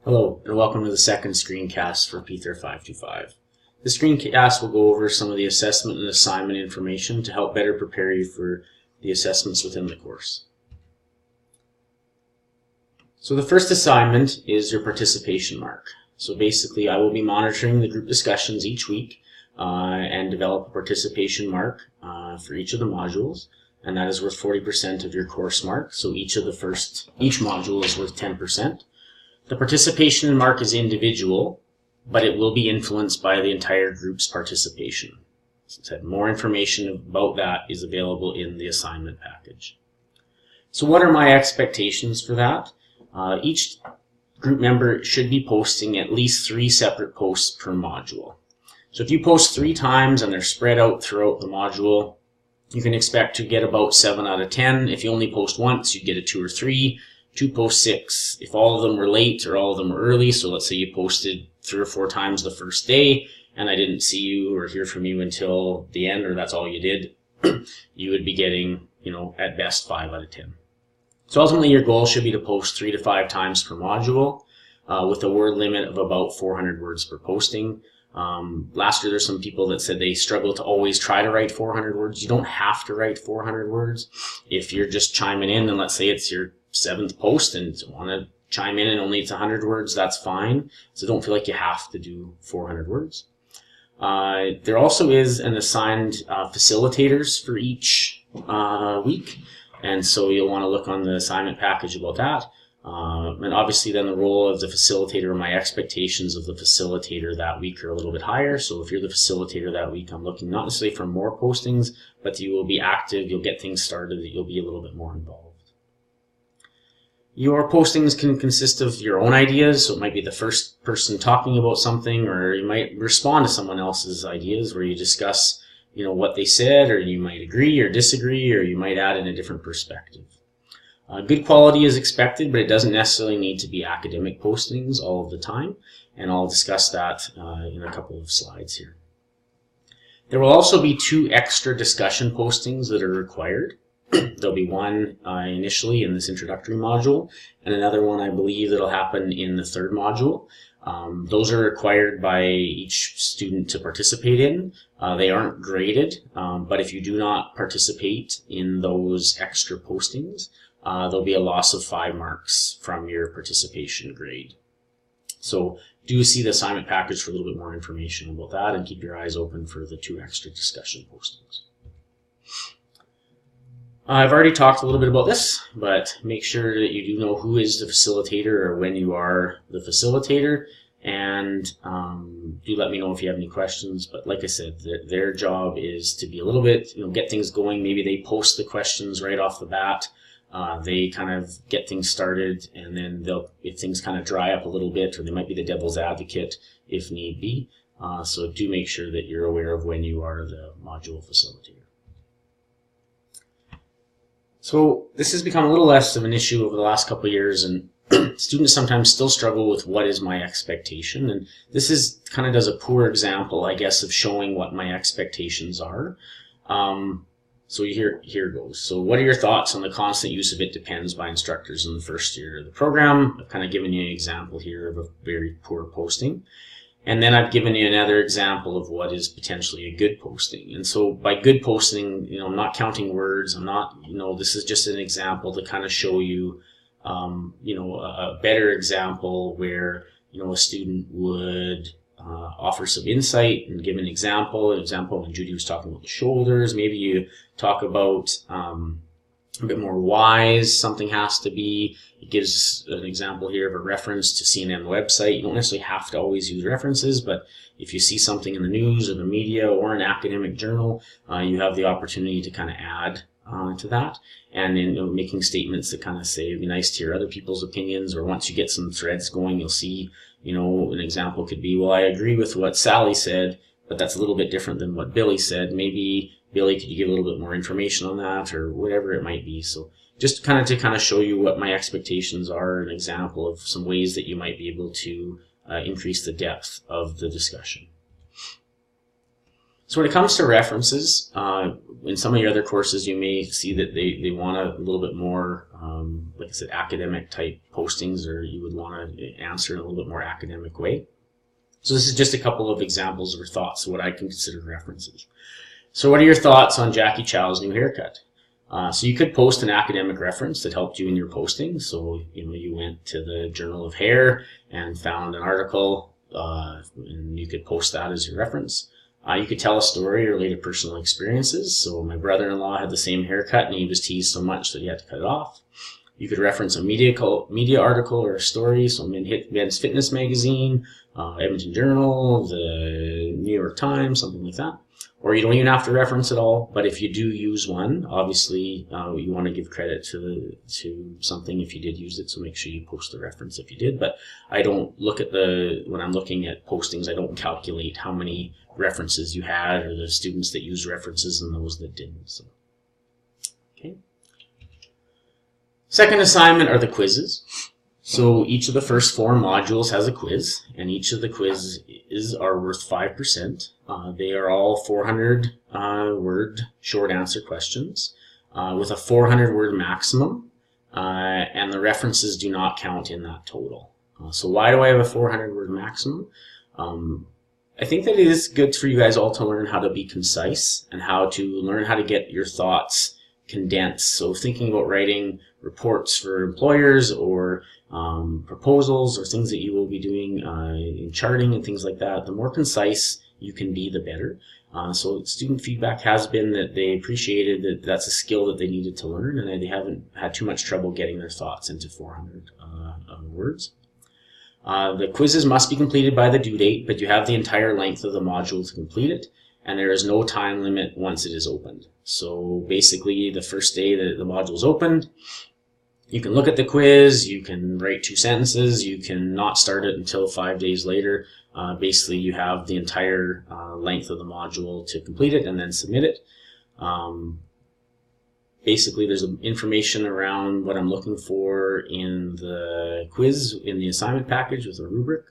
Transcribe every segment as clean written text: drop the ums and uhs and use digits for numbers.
Hello, and welcome to the second screencast for PTHER 525. This screencast will go over some of the assessment and assignment information to help better prepare you for the assessments within the course. So the first assignment is your participation mark. So basically I will be monitoring the group discussions each week and develop a participation mark for each of the modules, and that is worth 40% of your course mark. So each module is worth 10%. The participation mark is individual, but it will be influenced by the entire group's participation. As I said, more information about that is available in the assignment package. So what are my expectations for that? Each group member should be posting at least 3 separate posts per module. So if you post 3 times and they're spread out throughout the module, you can expect to get about 7 out of 10. If you only post once, you get a 2 or 3. 2 post 6. If all of them were late or all of them were early, so let's say you posted 3 or 4 times the first day and I didn't see you or hear from you until the end, or that's all you did, you would be getting, at best 5 out of 10. So ultimately your goal should be to post 3 to 5 times per module with a word limit of about 400 words per posting. Last year there's some people that said they struggle to always try to write 400 words. You don't have to write 400 words. If you're just chiming in and let's say it's your 7th post and want to chime in and only it's 100 words, that's fine. So don't feel like you have to do 400 words. There also is an assigned facilitators for each week, and so you'll want to look on the assignment package about that. And obviously then the role of the facilitator, my expectations of the facilitator that week are a little bit higher. So if you're the facilitator that week, I'm looking not necessarily for more postings, but you will be active, you'll get things started, that you'll be a little bit more involved. Your postings can consist of your own ideas, so it might be the first person talking about something, or you might respond to someone else's ideas where you discuss, what they said, or you might agree or disagree, or you might add in a different perspective. Good quality is expected, but it doesn't necessarily need to be academic postings all of the time, and I'll discuss that in a couple of slides here. There will also be 2 extra discussion postings that are required. There'll be one initially in this introductory module, and another one I believe that'll happen in the 3rd module. Those are required by each student to participate in. They aren't graded, but if you do not participate in those extra postings, there'll be a loss of 5 marks from your participation grade. So do see the assignment package for a little bit more information about that, and keep your eyes open for the 2 extra discussion postings. I've already talked a little bit about this, but make sure that you do know who is the facilitator or when you are the facilitator, and do let me know if you have any questions. But like I said, their job is to be a little bit, get things going. Maybe they post the questions right off the bat. They kind of get things started, and then if things kind of dry up a little bit, or they might be the devil's advocate if need be. So do make sure that you're aware of when you are the module facilitator. So this has become a little less of an issue over the last couple of years, and students sometimes still struggle with what is my expectation, and this is kind of does a poor example, I guess, of showing what my expectations are. So here goes. So what are your thoughts on the constant use of "it depends" by instructors in the first year of the program? I've kind of given you an example here of a very poor posting. And then I've given you another example of what is potentially a good posting. And so by good posting, I'm not counting words. I'm not, this is just an example to kind of show you, a better example where, a student would offer some insight and give an example. When Judy was talking about the shoulders, maybe you talk about a bit more wise something has to be. It gives an example here of a reference to CNN website. You don't necessarily have to always use references, but if you see something in the news or the media or an academic journal, you have the opportunity to kind of add to that. And in making statements that kind of say, it'd be nice to hear other people's opinions, or once you get some threads going, you'll see, an example could be, well, I agree with what Sally said, but that's a little bit different than what Billy said. Maybe Billy, could you give a little bit more information on that, or whatever it might be. So just to show you what my expectations are, an example of some ways that you might be able to increase the depth of the discussion. So when it comes to references, in some of your other courses, you may see that they want a little bit more, like I said, academic type postings, or you would want to answer in a little bit more academic way. So this is just a couple of examples or thoughts of what I can consider references. So what are your thoughts on Jackie Chow's new haircut? So you could post an academic reference that helped you in your posting. So, you went to the Journal of Hair and found an article, and you could post that as your reference. You could tell a story or relate to personal experiences. So my brother-in-law had the same haircut and he was teased so much that he had to cut it off. You could reference a media article or a story. So Men's Fitness Magazine, Edmonton Journal, the New York Times, something like that. Or you don't even have to reference it all, but if you do use one, obviously you want to give credit to something if you did use it, so make sure you post the reference if you did. But I don't look at when I'm looking at postings, I don't calculate how many references you had or the students that use references and those that didn't. So, okay. Second assignment are the quizzes. So each of the first 4 modules has a quiz, and each of the quizzes are worth 5%. They are all 400-word short answer questions with a 400-word maximum, and the references do not count in that total. So why do I have a 400-word maximum? I think that it is good for you guys all to learn how to be concise and how to learn how to get your thoughts condensed. So thinking about writing reports for employers or proposals or things that you will be doing in charting and things like that, the more concise you can be, the better. So student feedback has been that they appreciated that that's a skill that they needed to learn, and they haven't had too much trouble getting their thoughts into 400 words. The quizzes must be completed by the due date, but you have the entire length of the module to complete it, and there is no time limit once it is opened. So basically, the first day that the module is opened, you can look at the quiz, you can write 2 sentences, you can not start it until 5 days later. Basically, you have the entire length of the module to complete it and then submit it. Basically, there's information around what I'm looking for in the quiz in the assignment package with a rubric.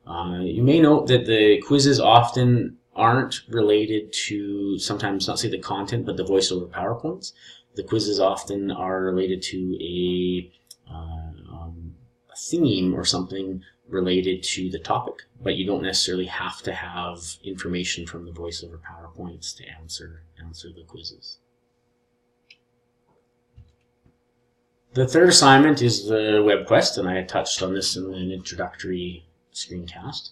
You may note that the quizzes often aren't related to, sometimes not say the content, but the voiceover PowerPoints. The quizzes often are related to a theme or something related to the topic, but you don't necessarily have to have information from the voiceover PowerPoints to answer the quizzes. The third assignment is the web quest, and I had touched on this in an introductory screencast.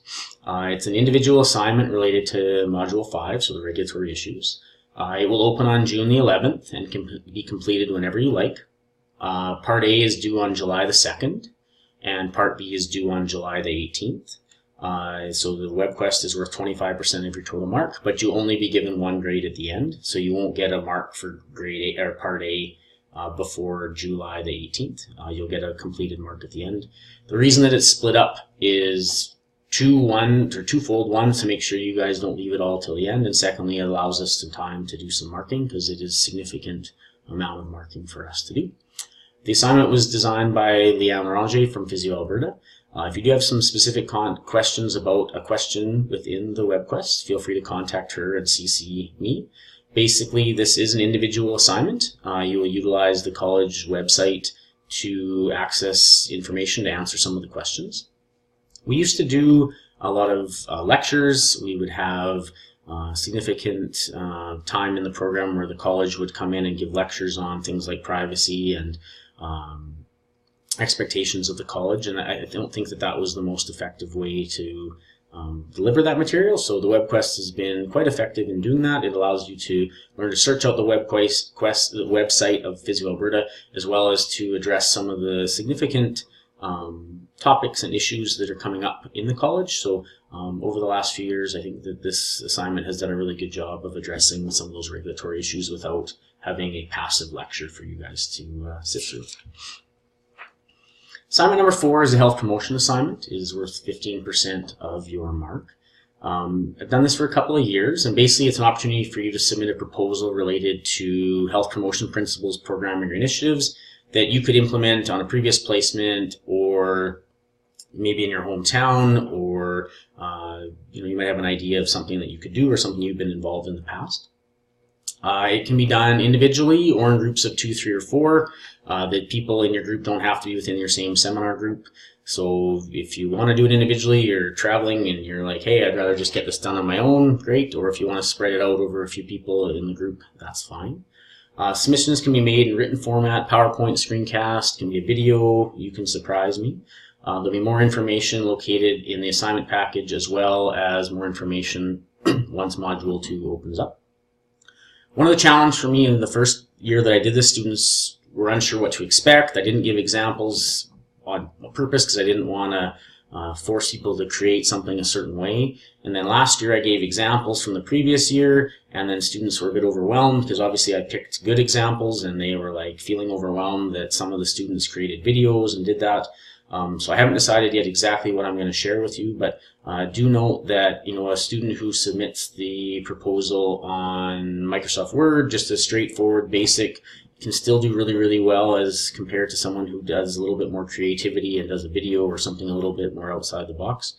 It's an individual assignment related to Module 5, so the regulatory issues. It will open on June the 11th and can be completed whenever you like. Part A is due on July the 2nd, and Part B is due on July the 18th. So the web quest is worth 25% of your total mark, but you'll only be given 1 grade at the end, so you won't get a mark for grade A or Part A before July the 18th. You'll get a completed mark at the end. The reason that it's split up is twofold. One, to make sure you guys don't leave it all till the end, and secondly, it allows us some time to do some marking because it is a significant amount of marking for us to do. The assignment was designed by Leanne Ranger from Physio Alberta. If you do have some specific questions about a question within the web quest, feel free to contact her and CC me. Basically, this is an individual assignment. You will utilize the college website to access information to answer some of the questions. We used to do a lot of lectures. We would have significant time in the program where the college would come in and give lectures on things like privacy and expectations of the college, and I don't think that that was the most effective way to deliver that material. So the web quest has been quite effective in doing that. It allows you to learn to search out the the website of Physio Alberta, as well as to address some of the significant topics and issues that are coming up in the college. So over the last few years, I think that this assignment has done a really good job of addressing some of those regulatory issues without having a passive lecture for you guys to sit through. Assignment number 4 is a health promotion assignment. It is worth 15% of your mark. I've done this for a couple of years, and basically it's an opportunity for you to submit a proposal related to health promotion principles, programming, or initiatives that you could implement on a previous placement, or maybe in your hometown, or or you might have an idea of something that you could do or something you've been involved in the past. It can be done individually or in groups of 2, 3, or 4. The people in your group don't have to be within your same seminar group. So if you want to do it individually, you're traveling and you're like, hey, I'd rather just get this done on my own, great. Or if you want to spread it out over a few people in the group, that's fine. Submissions can be made in written format, PowerPoint, Screencast, can be a video, you can surprise me. There'll be more information located in the assignment package as well as more information once Module 2 opens up. One of the challenges for me in the first year that I did this, students were unsure what to expect. I didn't give examples on purpose because I didn't want to force people to create something a certain way. And then last year I gave examples from the previous year, and then students were a bit overwhelmed because obviously I picked good examples and they were like feeling overwhelmed that some of the students created videos and did that. So I haven't decided yet exactly what I'm going to share with you, but do note that a student who submits the proposal on Microsoft Word, just a straightforward basic, can still do really, really well as compared to someone who does a little bit more creativity and does a video or something a little bit more outside the box.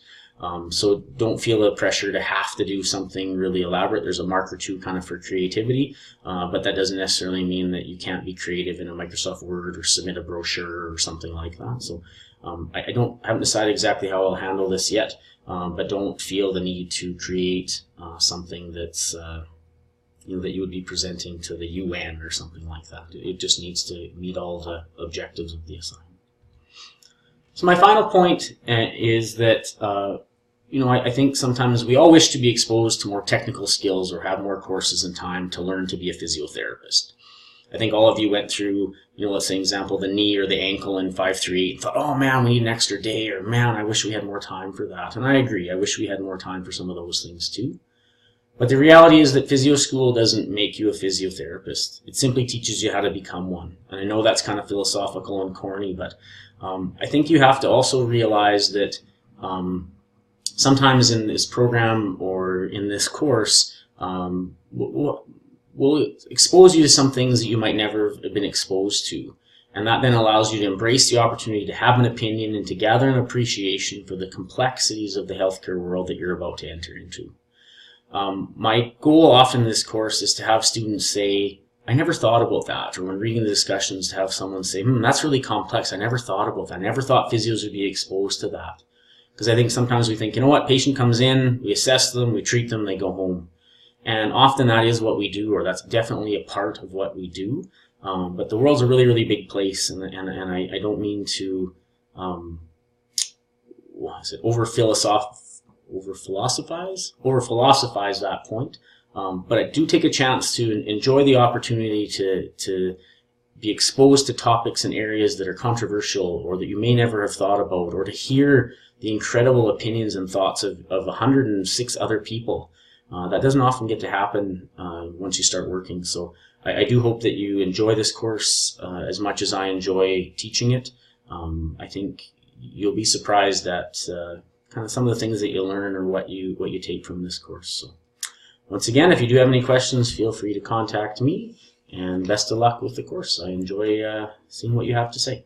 So don't feel the pressure to have to do something really elaborate. There's a mark or two kind of for creativity, but that doesn't necessarily mean that you can't be creative in a Microsoft Word or submit a brochure or something like that. So I haven't decided exactly how I'll handle this yet, but don't feel the need to create something that's that you would be presenting to the UN or something like that. It just needs to meet all the objectives of the assignment. So my final point is that I think sometimes we all wish to be exposed to more technical skills or have more courses and time to learn to be a physiotherapist. I think all of you went through, let's say, example, the knee or the ankle in 538 and thought, oh man, we need an extra day, or man, I wish we had more time for that. And I agree, I wish we had more time for some of those things too. But the reality is that physio school doesn't make you a physiotherapist. It simply teaches you how to become one. And I know that's kind of philosophical and corny, but I think you have to also realize that sometimes in this program or in this course, will expose you to some things that you might never have been exposed to. And that then allows you to embrace the opportunity to have an opinion and to gather an appreciation for the complexities of the healthcare world that you're about to enter into. My goal often in this course is to have students say, I never thought about that. Or when reading the discussions, to have someone say, that's really complex. I never thought about that. I never thought physios would be exposed to that. Because I think sometimes we think, patient comes in, we assess them, we treat them, they go home. And often that is what we do, or that's definitely a part of what we do. But the world's a really, really big place, and I don't mean to over-philosophize that point. But I do take a chance to enjoy the opportunity to be exposed to topics and areas that are controversial or that you may never have thought about, or to hear the incredible opinions and thoughts of 106 other people. That doesn't often get to happen once you start working. So I do hope that you enjoy this course as much as I enjoy teaching it. I think you'll be surprised at kind of some of the things that you learn or what you take from this course. So once again, if you do have any questions, feel free to contact me, and best of luck with the course. I enjoy seeing what you have to say.